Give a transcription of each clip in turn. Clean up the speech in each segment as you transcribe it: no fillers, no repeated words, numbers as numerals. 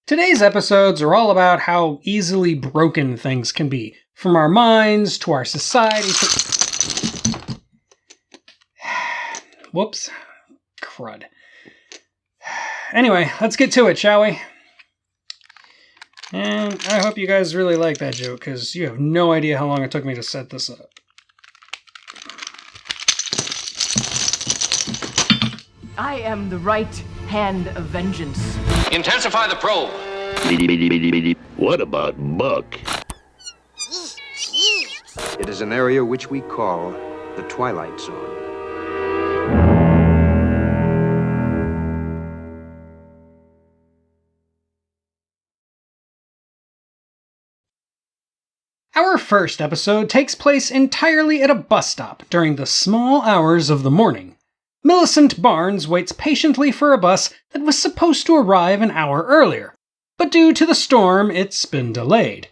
Today's episodes are all about how easily broken things can be, from our minds to our society to... Whoops. Crud. Anyway, let's get to it, shall we? And I hope you guys really like that joke, because you have no idea how long it took me to set this up. I am the right hand of vengeance. Intensify the probe. What about Buck? It is an area which we call the Twilight Zone. Our first episode takes place entirely at a bus stop during the small hours of the morning. Millicent Barnes waits patiently for a bus that was supposed to arrive an hour earlier, but due to the storm, it's been delayed.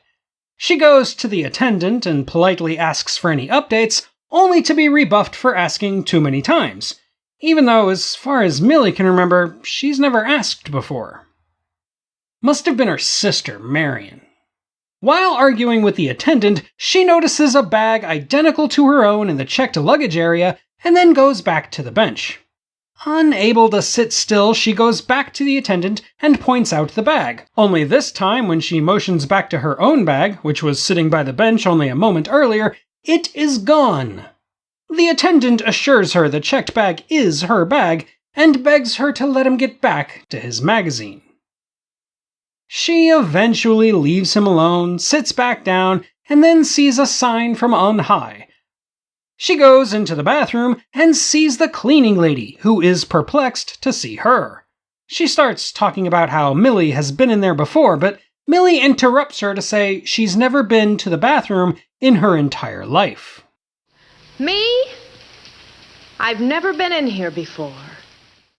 She goes to the attendant and politely asks for any updates, only to be rebuffed for asking too many times, even though, as far as Millie can remember, she's never asked before. Must have been her sister, Marion. While arguing with the attendant, she notices a bag identical to her own in the checked luggage area, and then goes back to the bench. Unable to sit still, she goes back to the attendant and points out the bag. Only this time, when she motions back to her own bag, which was sitting by the bench only a moment earlier, it is gone. The attendant assures her the checked bag is her bag, and begs her to let him get back to his magazine. She eventually leaves him alone, sits back down, and then sees a sign from on high. She goes into the bathroom and sees the cleaning lady, who is perplexed to see her. She starts talking about how Millie has been in there before, but Millie interrupts her to say she's never been to the bathroom in her entire life. Me? I've never been in here before.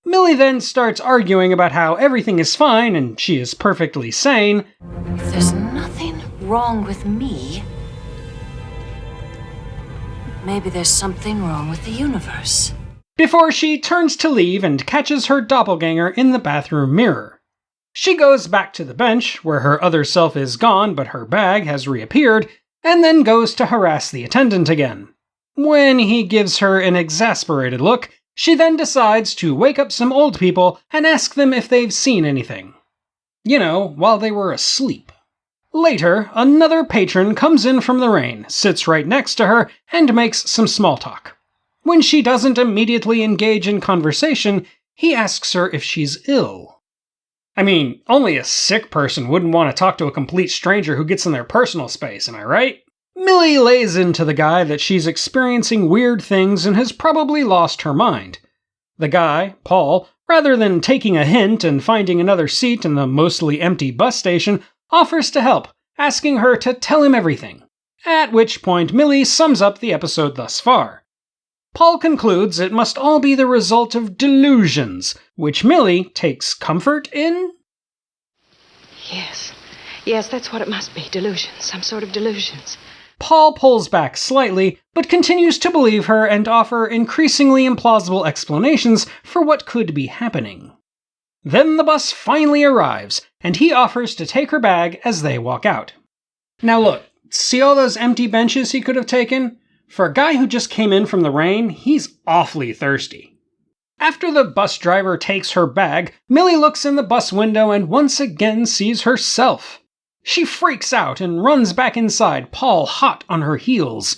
Millie then starts arguing about how everything is fine and she is perfectly sane. If there's nothing wrong with me, maybe there's something wrong with the universe. Before she turns to leave and catches her doppelganger in the bathroom mirror. She goes back to the bench, where her other self is gone but her bag has reappeared, and then goes to harass the attendant again. When he gives her an exasperated look, she then decides to wake up some old people and ask them if they've seen anything. You know, while they were asleep. Later, another patron comes in from the rain, sits right next to her, and makes some small talk. When she doesn't immediately engage in conversation, he asks her if she's ill. I mean, only a sick person wouldn't want to talk to a complete stranger who gets in their personal space, am I right? Millie lays into the guy that she's experiencing weird things and has probably lost her mind. The guy, Paul, rather than taking a hint and finding another seat in the mostly empty bus station, offers to help, asking her to tell him everything. At which point Millie sums up the episode thus far. Paul concludes it must all be the result of delusions, which Millie takes comfort in. Yes, that's what it must be. Delusions. Some sort of delusions. Paul pulls back slightly, but continues to believe her and offer increasingly implausible explanations for what could be happening. Then the bus finally arrives, and he offers to take her bag as they walk out. Now look, see all those empty benches he could have taken? For a guy who just came in from the rain, he's awfully thirsty. After the bus driver takes her bag, Millie looks in the bus window and once again sees herself. She freaks out and runs back inside, Paul hot on her heels.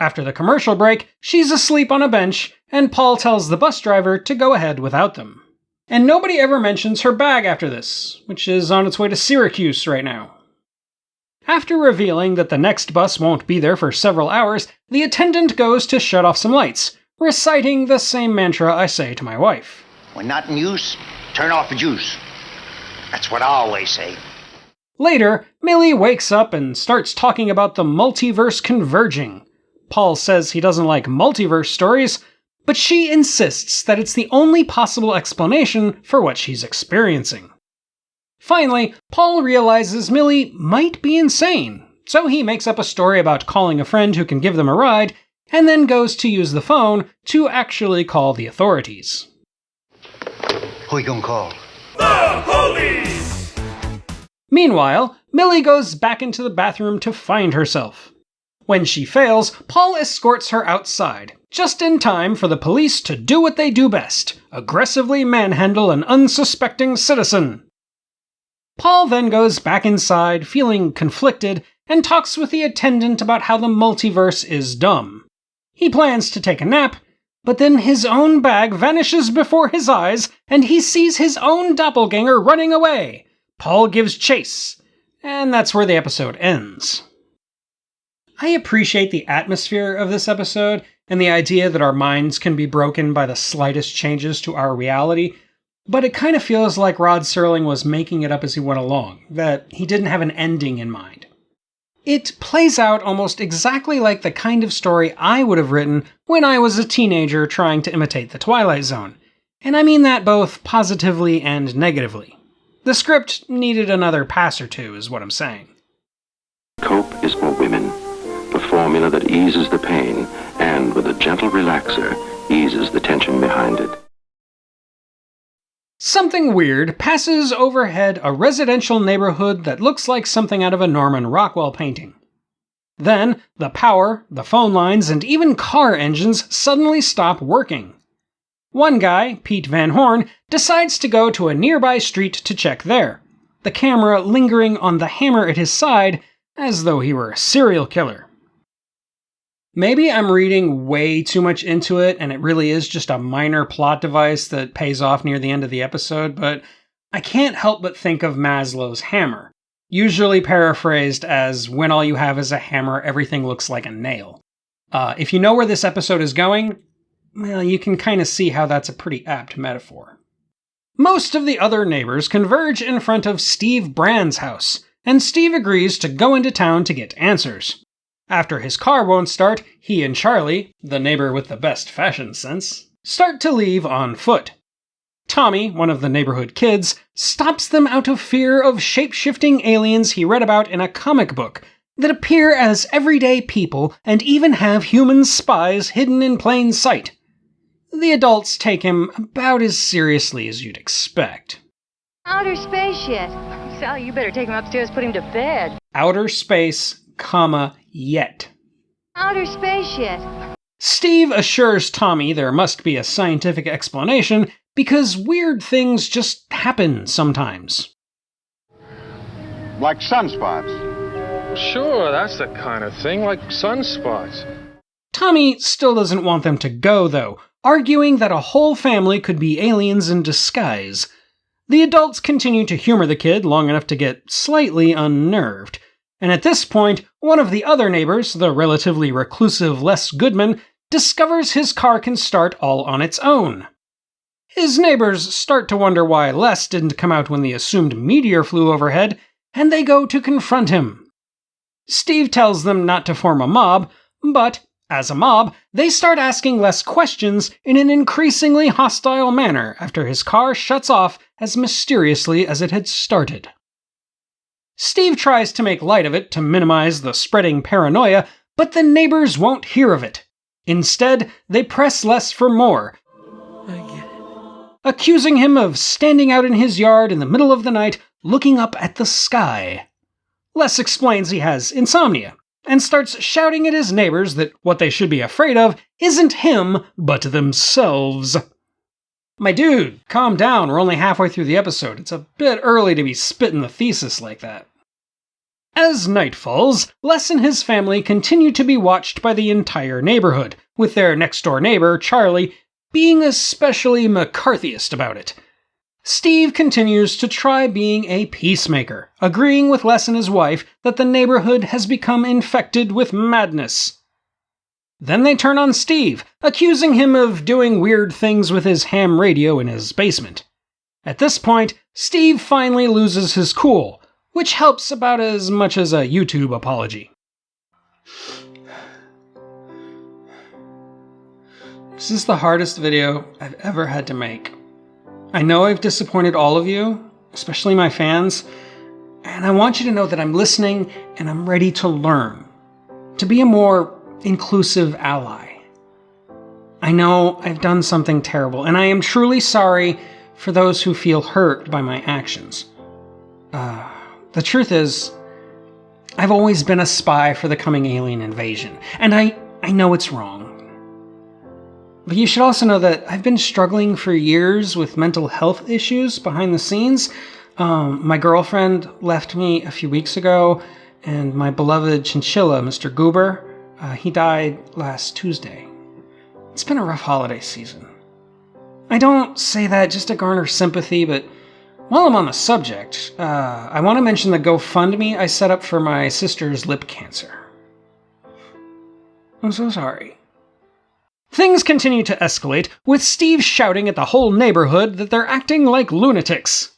After the commercial break, she's asleep on a bench, and Paul tells the bus driver to go ahead without them. And nobody ever mentions her bag after this, which is on its way to Syracuse right now. After revealing that the next bus won't be there for several hours, the attendant goes to shut off some lights, reciting the same mantra I say to my wife. When not in use, turn off the juice. That's what I always say. Later, Millie wakes up and starts talking about the multiverse converging. Paul says he doesn't like multiverse stories, but she insists that it's the only possible explanation for what she's experiencing. Finally, Paul realizes Millie might be insane, so he makes up a story about calling a friend who can give them a ride, and then goes to use the phone to actually call the authorities. Who you gonna call? The police! Meanwhile, Millie goes back into the bathroom to find herself. When she fails, Paul escorts her outside, just in time for the police to do what they do best, aggressively manhandle an unsuspecting citizen. Paul then goes back inside, feeling conflicted, and talks with the attendant about how the multiverse is dumb. He plans to take a nap, but then his own bag vanishes before his eyes, and he sees his own doppelganger running away. Paul gives chase, and that's where the episode ends. I appreciate the atmosphere of this episode, and the idea that our minds can be broken by the slightest changes to our reality, but it kind of feels like Rod Serling was making it up as he went along, that he didn't have an ending in mind. It plays out almost exactly like the kind of story I would have written when I was a teenager trying to imitate the Twilight Zone, and I mean that both positively and negatively. The script needed another pass or two, is what I'm saying. Cope is for women, the formula that eases the pain and, with a gentle relaxer, eases the tension behind it. Something weird passes overhead a residential neighborhood that looks like something out of a Norman Rockwell painting. Then, the power, the phone lines, and even car engines suddenly stop working. One guy, Pete Van Horn, decides to go to a nearby street to check there, the camera lingering on the hammer at his side as though he were a serial killer. Maybe I'm reading way too much into it, and it really is just a minor plot device that pays off near the end of the episode, but I can't help but think of Maslow's hammer, usually paraphrased as, when all you have is a hammer, everything looks like a nail. If you know where this episode is going, well, you can kind of see how that's a pretty apt metaphor. Most of the other neighbors converge in front of Steve Brand's house, and Steve agrees to go into town to get answers. After his car won't start, he and Charlie, the neighbor with the best fashion sense, start to leave on foot. Tommy, one of the neighborhood kids, stops them out of fear of shape-shifting aliens he read about in a comic book that appear as everyday people and even have human spies hidden in plain sight. The adults take him about as seriously as you'd expect. Outer space yet? Sally, you better take him upstairs, put him to bed. Outer space, yet. Outer space yet? Steve assures Tommy there must be a scientific explanation because weird things just happen sometimes. Like sunspots. Sure, that's the kind of thing, like sunspots. Tommy still doesn't want them to go, though, arguing that a whole family could be aliens in disguise. The adults continue to humor the kid long enough to get slightly unnerved, and at this point, one of the other neighbors, the relatively reclusive Les Goodman, discovers his car can start all on its own. His neighbors start to wonder why Les didn't come out when the assumed meteor flew overhead, and they go to confront him. Steve tells them not to form a mob, but, as a mob, they start asking Les questions in an increasingly hostile manner after his car shuts off as mysteriously as it had started. Steve tries to make light of it to minimize the spreading paranoia, but the neighbors won't hear of it. Instead, they press Les for more, accusing him of standing out in his yard in the middle of the night, looking up at the sky. Les explains he has insomnia, and starts shouting at his neighbors that what they should be afraid of isn't him, but themselves. My dude, calm down, we're only halfway through the episode. It's a bit early to be spitting the thesis like that. As night falls, Les and his family continue to be watched by the entire neighborhood, with their next-door neighbor, Charlie, being especially McCarthyist about it. Steve continues to try being a peacemaker, agreeing with Les and his wife that the neighborhood has become infected with madness. Then they turn on Steve, accusing him of doing weird things with his ham radio in his basement. At this point, Steve finally loses his cool, which helps about as much as a YouTube apology. This is the hardest video I've ever had to make. I know I've disappointed all of you, especially my fans, and I want you to know that I'm listening and I'm ready to learn, to be a more inclusive ally. I know I've done something terrible, and I am truly sorry for those who feel hurt by my actions. The truth is, I've always been a spy for the coming alien invasion, and I know it's wrong. But you should also know that I've been struggling for years with mental health issues behind the scenes. My girlfriend left me a few weeks ago, and my beloved chinchilla, Mr. Goober, he died last Tuesday. It's been a rough holiday season. I don't say that just to garner sympathy, but while I'm on the subject, I want to mention the GoFundMe I set up for my sister's lip cancer. I'm so sorry. Things continue to escalate, with Steve shouting at the whole neighborhood that they're acting like lunatics.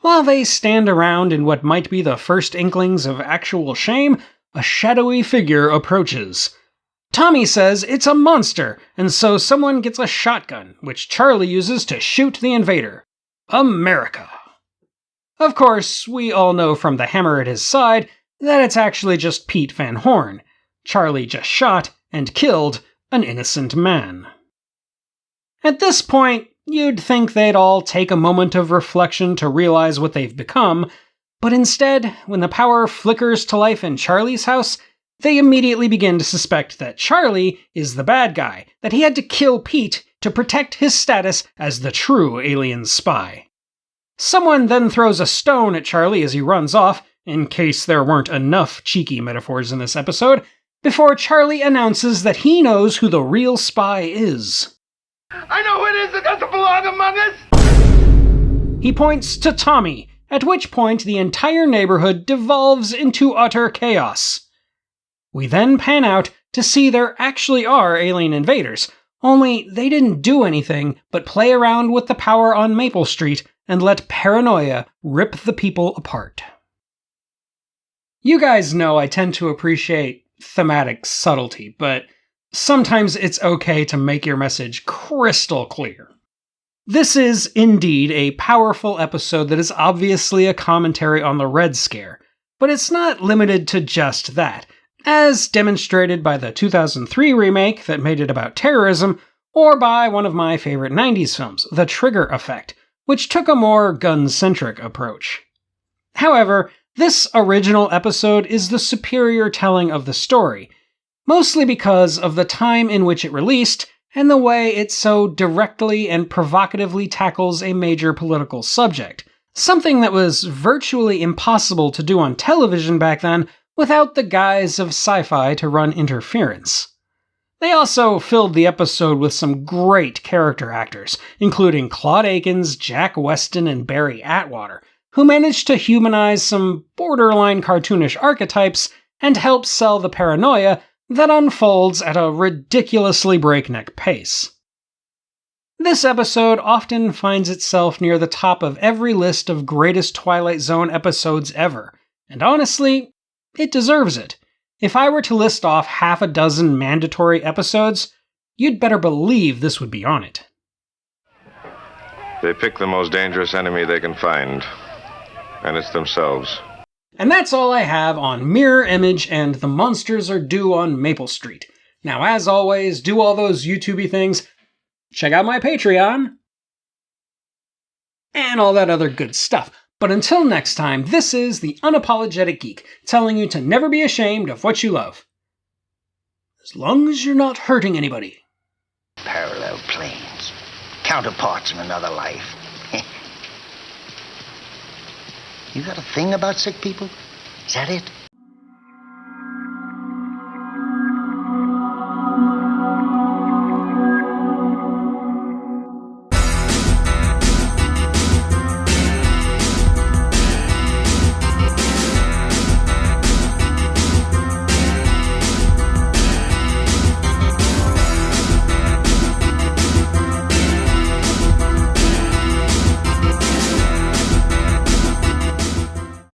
While they stand around in what might be the first inklings of actual shame, a shadowy figure approaches. Tommy says it's a monster, and so someone gets a shotgun, which Charlie uses to shoot the invader. America. Of course, we all know from the hammer at his side that it's actually just Pete Van Horn. Charlie just shot and killed an innocent man. At this point, you'd think they'd all take a moment of reflection to realize what they've become, but instead, when the power flickers to life in Charlie's house, they immediately begin to suspect that Charlie is the bad guy, that he had to kill Pete to protect his status as the true alien spy. Someone then throws a stone at Charlie as he runs off, in case there weren't enough cheeky metaphors in this episode, before Charlie announces that he knows who the real spy is. I know who it is that doesn't belong among us! He points to Tommy, at which point the entire neighborhood devolves into utter chaos. We then pan out to see there actually are alien invaders, only they didn't do anything but play around with the power on Maple Street and let paranoia rip the people apart. You guys know I tend to appreciate thematic subtlety, but sometimes it's okay to make your message crystal clear. This is indeed a powerful episode that is obviously a commentary on the Red Scare, but it's not limited to just that, as demonstrated by the 2003 remake that made it about terrorism, or by one of my favorite 90s films, The Trigger Effect, which took a more gun-centric approach. However, this original episode is the superior telling of the story, mostly because of the time in which it released and the way it so directly and provocatively tackles a major political subject, something that was virtually impossible to do on television back then without the guise of sci-fi to run interference. They also filled the episode with some great character actors, including Claude Akins, Jack Weston, and Barry Atwater, who managed to humanize some borderline cartoonish archetypes and help sell the paranoia that unfolds at a ridiculously breakneck pace. This episode often finds itself near the top of every list of greatest Twilight Zone episodes ever, and honestly, it deserves it. If I were to list off half a dozen mandatory episodes, you'd better believe this would be on it. They pick the most dangerous enemy they can find, and it's themselves. And that's all I have on Mirror Image and The Monsters Are Due on Maple Street. Now, as always, do all those YouTubey things, check out my Patreon, and all that other good stuff. But until next time, this is the Unapologetic Geek, telling you to never be ashamed of what you love. As long as you're not hurting anybody. Parallel planes. Counterparts in another life. You got a thing about sick people? Is that it?